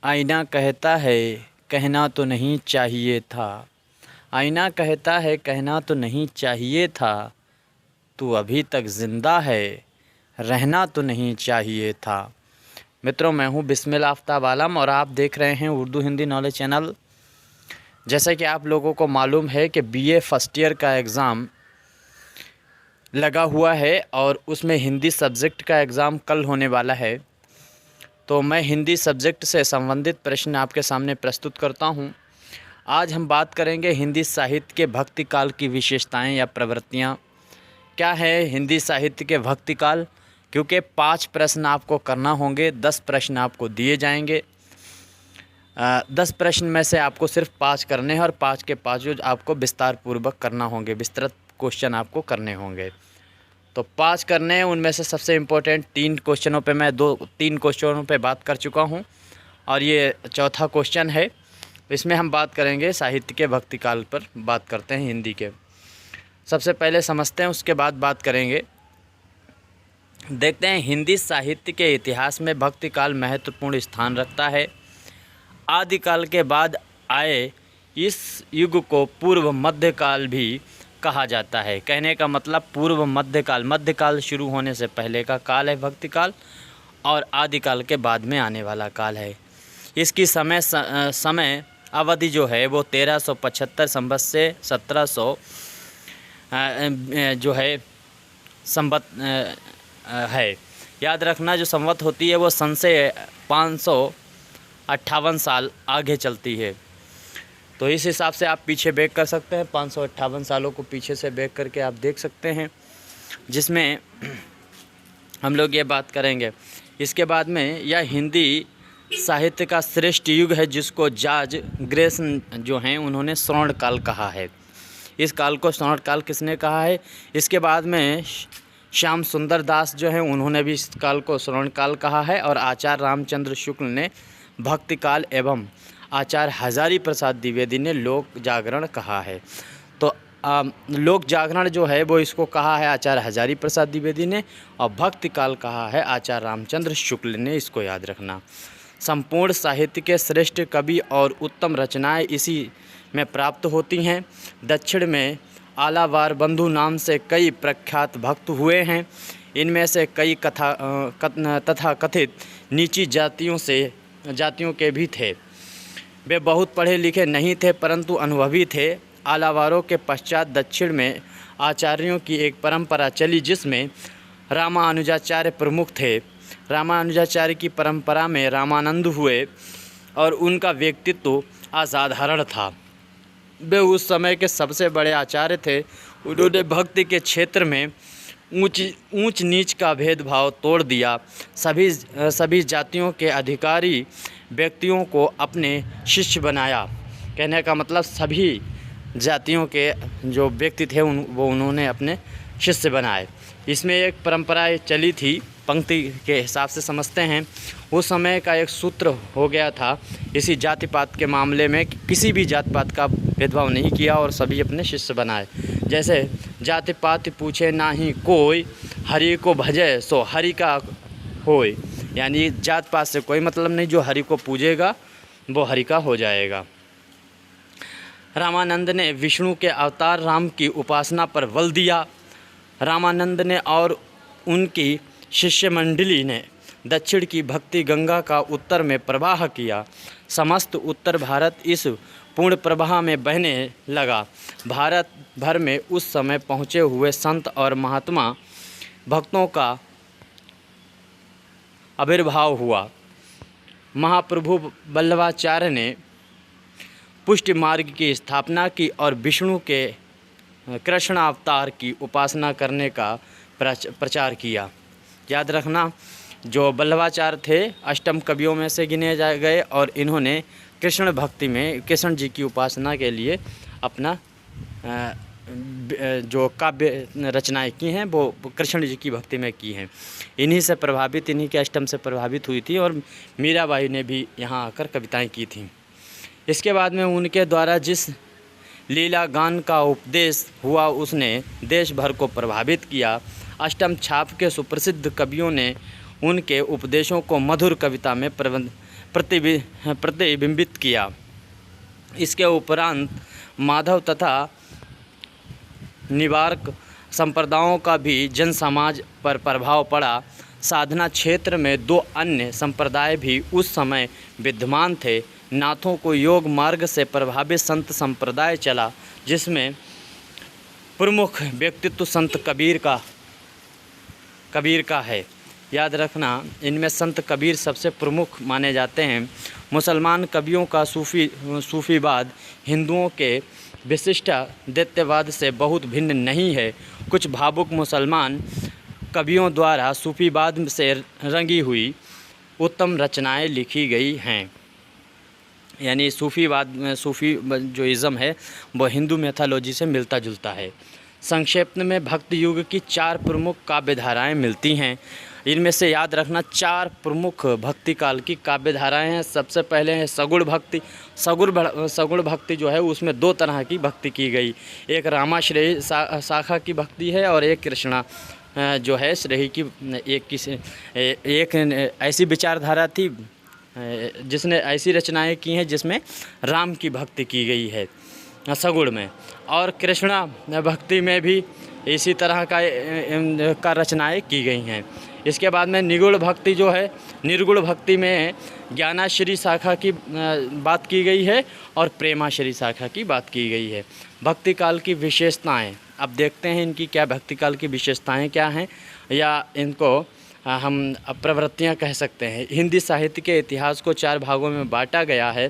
आईना कहता है कहना तो नहीं चाहिए था। आईना कहता है कहना तो नहीं चाहिए था। तू अभी तक ज़िंदा है रहना तो नहीं चाहिए था। मित्रों, मैं हूं बिस्मिल आफ्ताब आलम और आप देख रहे हैं उर्दू हिंदी नॉलेज चैनल। जैसा कि आप लोगों को मालूम है कि बीए फर्स्ट ईयर का एग्ज़ाम लगा हुआ है और उसमें हिंदी सब्जेक्ट का एग्ज़ाम कल होने वाला है। तो मैं हिंदी सब्जेक्ट से संबंधित प्रश्न आपके सामने प्रस्तुत करता हूं। आज हम बात करेंगे हिंदी साहित्य के भक्ति काल की विशेषताएं या प्रवृत्तियां। क्या है हिंदी साहित्य के भक्ति काल, क्योंकि 5 प्रश्न आपको करना होंगे, 10 प्रश्न आपको दिए जाएंगे। 10 प्रश्न में से आपको सिर्फ 5 करने हैं और 5 के 5 आपको विस्तार पूर्वक करना होंगे, विस्तृत क्वेश्चन आपको करने होंगे। तो 5 करने हैं, उनमें से सबसे इम्पोर्टेंट 3 क्वेश्चनों पे मैं 3 क्वेश्चनों पे बात कर चुका हूं और ये चौथा क्वेश्चन है। इसमें हम बात करेंगे साहित्य के भक्ति काल पर, बात करते हैं हिंदी के। सबसे पहले समझते हैं, उसके बाद बात करेंगे। देखते हैं हिंदी साहित्य के इतिहास में भक्ति काल महत्वपूर्ण स्थान रखता है। आदिकाल के बाद आए इस युग को पूर्व मध्यकाल भी कहा जाता है। कहने का मतलब पूर्व मध्यकाल, मध्यकाल शुरू होने से पहले का काल है भक्ति काल, और आदिकाल के बाद में आने वाला काल है। इसकी समय अवधि जो है वो 1375 संवत से 1700 जो है संवत है। याद रखना, जो संवत होती है वो सन से 558 साल आगे चलती है। तो इस हिसाब से आप पीछे बैक कर सकते हैं, 558 सालों को पीछे से बैक करके आप देख सकते हैं, जिसमें हम लोग ये बात करेंगे। इसके बाद में यह हिंदी साहित्य का श्रेष्ठ युग है, जिसको जॉर्ज ग्रेसन जो हैं उन्होंने स्वर्ण काल कहा है। इस काल को स्वर्ण काल किसने कहा है? इसके बाद में श्याम सुंदर दास जो हैं उन्होंने भी इस काल को स्वर्ण काल कहा है, और आचार्य रामचंद्र शुक्ल ने भक्ति काल एवं आचार्य हजारी प्रसाद द्विवेदी ने लोक जागरण कहा है। तो लोक जागरण जो है वो इसको कहा है आचार्य हजारी प्रसाद द्विवेदी ने, और भक्ति काल कहा है आचार्य रामचंद्र शुक्ल ने। इसको याद रखना। संपूर्ण साहित्य के श्रेष्ठ कवि और उत्तम रचनाएं इसी में प्राप्त होती हैं। दक्षिण में आलावार बंधु नाम से कई प्रख्यात भक्त हुए हैं। इनमें से कई तथा कथित नीची जातियों के भी थे। वे बहुत पढ़े लिखे नहीं थे परंतु अनुभवी थे। आलावारों के पश्चात दक्षिण में आचार्यों की एक परंपरा चली, जिसमें रामानुजाचार्य प्रमुख थे। रामानुजाचार्य की परंपरा में रामानंद हुए और उनका व्यक्तित्व असाधारण था। वे उस समय के सबसे बड़े आचार्य थे। उन्होंने भक्ति के क्षेत्र में ऊंच नीच का भेदभाव तोड़ दिया। सभी जातियों के अधिकारी व्यक्तियों को अपने शिष्य बनाया। कहने का मतलब सभी जातियों के जो व्यक्ति थे वो उन्होंने अपने शिष्य बनाए। इसमें एक परंपरा चली थी, पंक्ति के हिसाब से समझते हैं। उस समय का एक सूत्र हो गया था इसी जाति पात के मामले में, किसी भी जाति पात का भेदभाव नहीं किया और सभी अपने शिष्य बनाए। जैसे जाति पात पूछे नाही कोई, हरि को भजे सो हरि का होय। यानी जात पात से कोई मतलब नहीं, जो हरि को पूजेगा वो हरि का हो जाएगा। रामानंद ने विष्णु के अवतार राम की उपासना पर बल दिया। रामानंद ने और उनकी शिष्य मंडली ने दक्षिण की भक्ति गंगा का उत्तर में प्रवाह किया। समस्त उत्तर भारत इस पूर्ण प्रवाह में बहने लगा। भारत भर में उस समय पहुँचे हुए संत और महात्मा भक्तों का आविर्भाव हुआ। महाप्रभु वल्लभाचार्य ने पुष्टि मार्ग की स्थापना की और विष्णु के कृष्ण अवतार की उपासना करने का प्रचार किया। याद रखना, जो वल्लभाचार्य थे अष्टम कवियों में से गिने गए और इन्होंने कृष्ण भक्ति में कृष्ण जी की उपासना के लिए अपना जो काव्य रचनाएं की हैं वो कृष्ण जी की भक्ति में की हैं। इन्हीं से प्रभावित, इन्हीं के अष्टम से प्रभावित हुई थी और मीराबाई ने भी यहाँ आकर कविताएं की थीं। इसके बाद में उनके द्वारा जिस लीला गान का उपदेश हुआ उसने देश भर को प्रभावित किया। अष्टम छाप के सुप्रसिद्ध कवियों ने उनके उपदेशों को मधुर कविता में प्रतिबिंबित किया। इसके उपरांत माधव तथा निवारक संप्रदायों का भी जन समाज पर प्रभाव पड़ा। साधना क्षेत्र में दो अन्य संप्रदाय भी उस समय विद्यमान थे। नाथों को योग मार्ग से प्रभावित संत संप्रदाय चला, जिसमें प्रमुख व्यक्तित्व संत कबीर का है। याद रखना, इनमें संत कबीर सबसे प्रमुख माने जाते हैं। मुसलमान कवियों का सूफीवाद हिंदुओं के विशिष्ट दैत्यवाद से बहुत भिन्न नहीं है। कुछ भावुक मुसलमान कवियों द्वारा सूफीवाद से रंगी हुई उत्तम रचनाएं लिखी गई हैं। यानी सूफी जो इज़्म है वो हिंदू मैथोलॉजी से मिलता जुलता है। संक्षेप में भक्ति युग की 4 प्रमुख काव्य धाराएँ मिलती हैं। इनमें से याद रखना 4 प्रमुख भक्ति काल की काव्य धाराएँ हैं। सबसे पहले है सगुण भक्ति। सगुण भक्ति जो है उसमें 2 तरह की भक्ति की गई। एक रामाश्रयी शाखा की भक्ति है और एक कृष्णा जो है श्रेयी की। एक ऐसी विचारधारा थी जिसने ऐसी रचनाएं की हैं जिसमें राम की भक्ति की गई है सगुण में, और कृष्णा भक्ति में भी इसी तरह का रचनाएं की गई हैं। इसके बाद में निगुण भक्ति जो है, निर्गुण भक्ति में ज्ञानाश्री शाखा की बात की गई है और प्रेमाश्री शाखा की बात की गई है। भक्ति काल की विशेषताएं, अब देखते हैं इनकी क्या भक्ति काल की विशेषताएं क्या हैं, या इनको हम प्रवृत्तियां कह सकते हैं। हिंदी साहित्य के इतिहास को 4 भागों में बांटा गया है।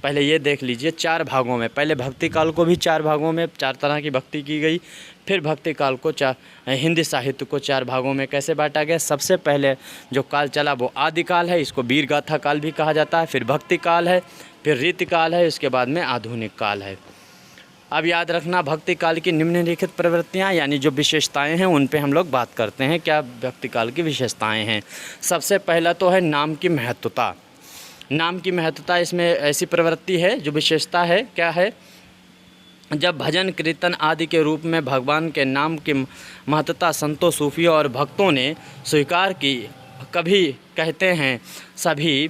पहले ये देख लीजिए, 4 भागों में, पहले भक्ति काल को भी 4 भागों में 4 तरह की भक्ति की गई। फिर भक्ति काल को हिंदी साहित्य को 4 भागों में कैसे बांटा गया। सबसे पहले जो काल चला वो आदि काल है, इसको वीर गाथा काल भी कहा जाता है। फिर भक्ति काल है, फिर रीति काल है, इसके बाद में आधुनिक काल है। अब याद रखना, भक्ति काल की निम्नलिखित प्रवृत्तियाँ यानी जो विशेषताएं हैं उन पे हम लोग बात करते हैं। क्या भक्ति काल की विशेषताएं हैं। सबसे पहला तो है नाम की महत्वता। नाम की महत्वता, इसमें ऐसी प्रवृत्ति है जो विशेषता है, क्या है, जब भजन कीर्तन आदि के रूप में भगवान के नाम की महत्वता संतों, सूफियों और भक्तों ने स्वीकार की। कभी कहते हैं सभी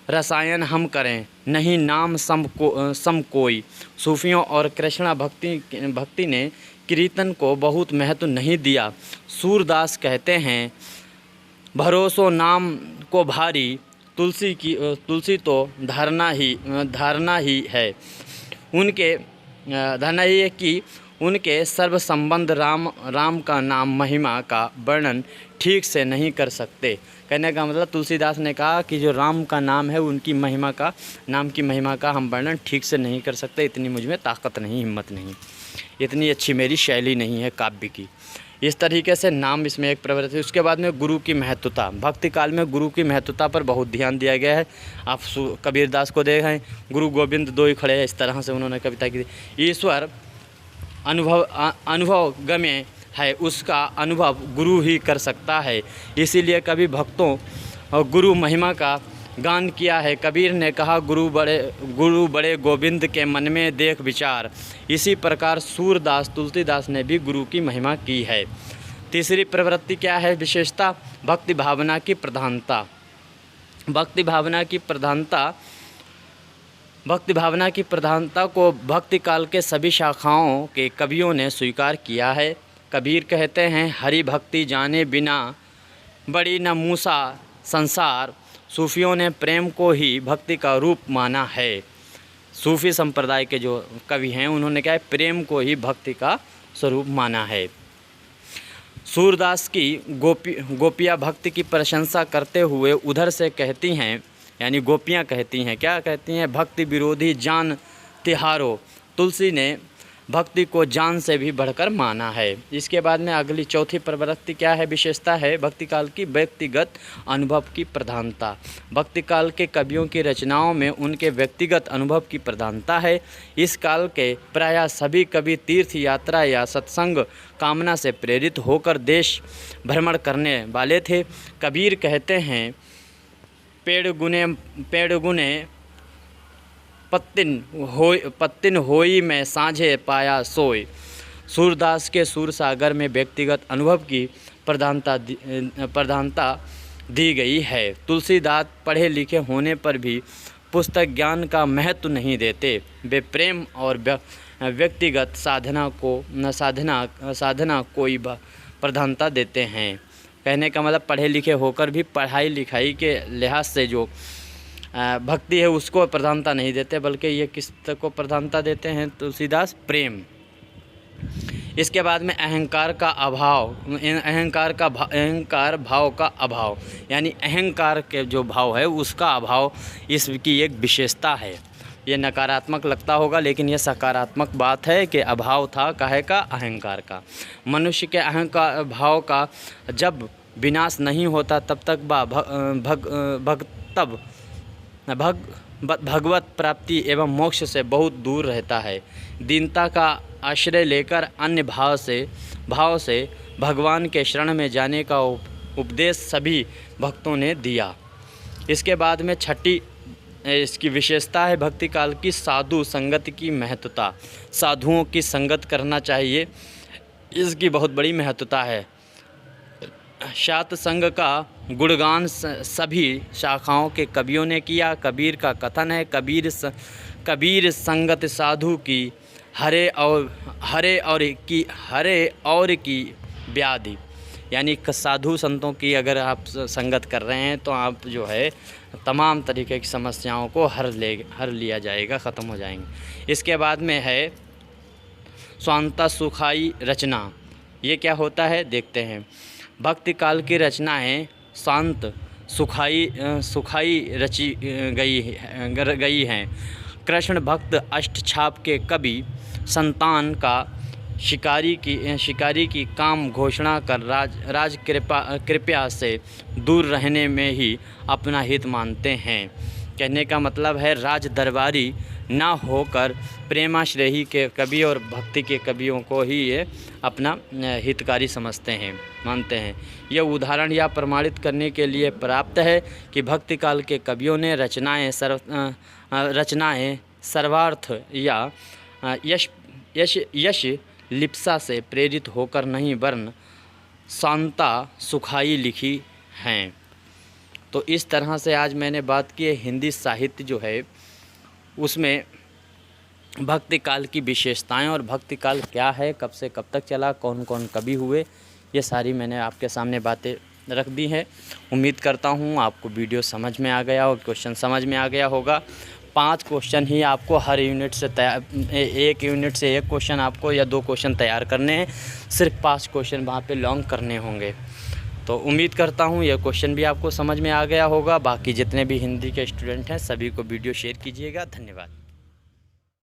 रसायन हम करें, नहीं नाम सम कोई। सूफियों और कृष्णा भक्ति ने कीर्तन को बहुत महत्व नहीं दिया। सूरदास कहते हैं भरोसो नाम को भारी, तुलसी तो धारणा ही है। उनके धारणा ये कि उनके सर्व संबंध राम का नाम महिमा का वर्णन ठीक से नहीं कर सकते। कहने का मतलब तुलसीदास ने कहा कि जो राम का नाम है उनकी महिमा का, नाम की महिमा का हम वर्णन ठीक से नहीं कर सकते। इतनी मुझ में ताकत नहीं, हिम्मत नहीं, इतनी अच्छी मेरी शैली नहीं है काव्य की। इस तरीके से नाम इसमें एक प्रवृत्ति है। उसके बाद में गुरु की महत्वता। भक्ति काल में गुरु की महत्वता पर बहुत ध्यान दिया गया है। आप कबीरदास को देखें, गुरु गोविंद दो ही खड़े हैं, इस तरह से उन्होंने कविता की। ईश्वर अनुभव गम्य है, उसका अनुभव गुरु ही कर सकता है। इसीलिए कभी भक्तों और गुरु महिमा का गान किया है। कबीर ने कहा गुरु बड़े गोविंद के मन में देख विचार। इसी प्रकार सूरदास तुलसीदास ने भी गुरु की महिमा की है। तीसरी प्रवृत्ति क्या है, विशेषता, भक्ति भावना की प्रधानता। भक्ति भावना की प्रधानता को भक्ति काल के सभी शाखाओं के कवियों ने स्वीकार किया है। कबीर कहते हैं हरि भक्ति जाने बिना बड़ी न मूसा संसार। सूफियों ने प्रेम को ही भक्ति का रूप माना है। सूफी संप्रदाय के जो कवि हैं उन्होंने क्या है, प्रेम को ही भक्ति का स्वरूप माना है। सूरदास की गोपियाँ भक्ति की प्रशंसा करते हुए उधर से कहती हैं, यानी गोपियाँ कहती हैं, क्या कहती हैं, भक्ति विरोधी जान तिहारो। तुलसी ने भक्ति को जान से भी बढ़कर माना है। इसके बाद में अगली चौथी प्रवृत्ति क्या है, विशेषता है भक्ति काल की व्यक्तिगत अनुभव की प्रधानता। भक्ति काल के कवियों की रचनाओं में उनके व्यक्तिगत अनुभव की प्रधानता है। इस काल के प्रायः सभी कवि तीर्थ यात्रा या सत्संग कामना से प्रेरित होकर देश भ्रमण करने वाले थे। कबीर कहते हैं पेड़ गुने पत्तिन होई में साँझे पाया सोय। सूरदास के सूर सागर में व्यक्तिगत अनुभव की प्रधानता दी गई है। तुलसीदास पढ़े लिखे होने पर भी पुस्तक ज्ञान का महत्व नहीं देते। वे प्रेम और व्यक्तिगत साधना कोई प्रधानता देते हैं। कहने का मतलब पढ़े लिखे होकर भी पढ़ाई लिखाई के लिहाज से जो भक्ति है उसको प्रधानता नहीं देते, बल्कि ये किस को प्रधानता देते हैं तुलसीदास? प्रेम। इसके बाद में अहंकार भाव का अभाव, यानी अहंकार के जो भाव है उसका अभाव इसकी एक विशेषता है। ये नकारात्मक लगता होगा, लेकिन यह सकारात्मक बात है कि अभाव था काहे का? अहंकार का। मनुष्य के अहंकार भाव का जब विनाश नहीं होता तब तक भगवत प्राप्ति एवं मोक्ष से बहुत दूर रहता है। दीनता का आश्रय लेकर अन्य भाव से भगवान के शरण में जाने का उपदेश सभी भक्तों ने दिया। इसके बाद में छठी इसकी विशेषता है भक्ति काल की साधु संगत की महत्वता। साधुओं की संगत करना चाहिए, इसकी बहुत बड़ी महत्वता है। शात संग का गुणगान सभी शाखाओं के कवियों ने किया। कबीर का कथन है, कबीर संगत साधु की हरे और की व्याधि, यानी साधु संतों की अगर आप संगत कर रहे हैं तो आप जो है तमाम तरीके की समस्याओं को हर लिया जाएगा, ख़त्म हो जाएंगे। इसके बाद में है स्वांता सुखाई रचना। ये क्या होता है देखते हैं। भक्ति काल की रचनाएं शांत सुखाई रची गई हैं। कृष्ण भक्त अष्टछाप के कवि संतान का शिकारी की काम घोषणा कर राज कृपया से दूर रहने में ही अपना हित मानते हैं। कहने का मतलब है राज दरबारी ना होकर प्रेमाश्रेही के कवि और भक्ति के कवियों को ही ये अपना हितकारी मानते हैं। यह उदाहरण या प्रमाणित करने के लिए पर्याप्त है कि भक्ति काल के कवियों ने रचनाएं सर्वार्थ या यश लिप्सा से प्रेरित होकर नहीं वरन शांता सुखाई लिखी हैं। तो इस तरह से आज मैंने बात की है हिंदी साहित्य जो है उसमें भक्ति काल की विशेषताएं और भक्ति काल क्या है, कब से कब तक चला, कौन कौन कवि हुए, ये सारी मैंने आपके सामने बातें रख दी हैं। उम्मीद करता हूँ आपको वीडियो समझ में आ गया और क्वेश्चन समझ में आ गया होगा। 5 क्वेश्चन ही आपको हर यूनिट से एक यूनिट से एक क्वेश्चन आपको या 2 क्वेश्चन तैयार करने हैं। सिर्फ 5 क्वेश्चन वहाँ पे लॉन्ग करने होंगे। तो उम्मीद करता हूँ यह क्वेश्चन भी आपको समझ में आ गया होगा। बाकी जितने भी हिंदी के स्टूडेंट हैं सभी को वीडियो शेयर कीजिएगा। धन्यवाद।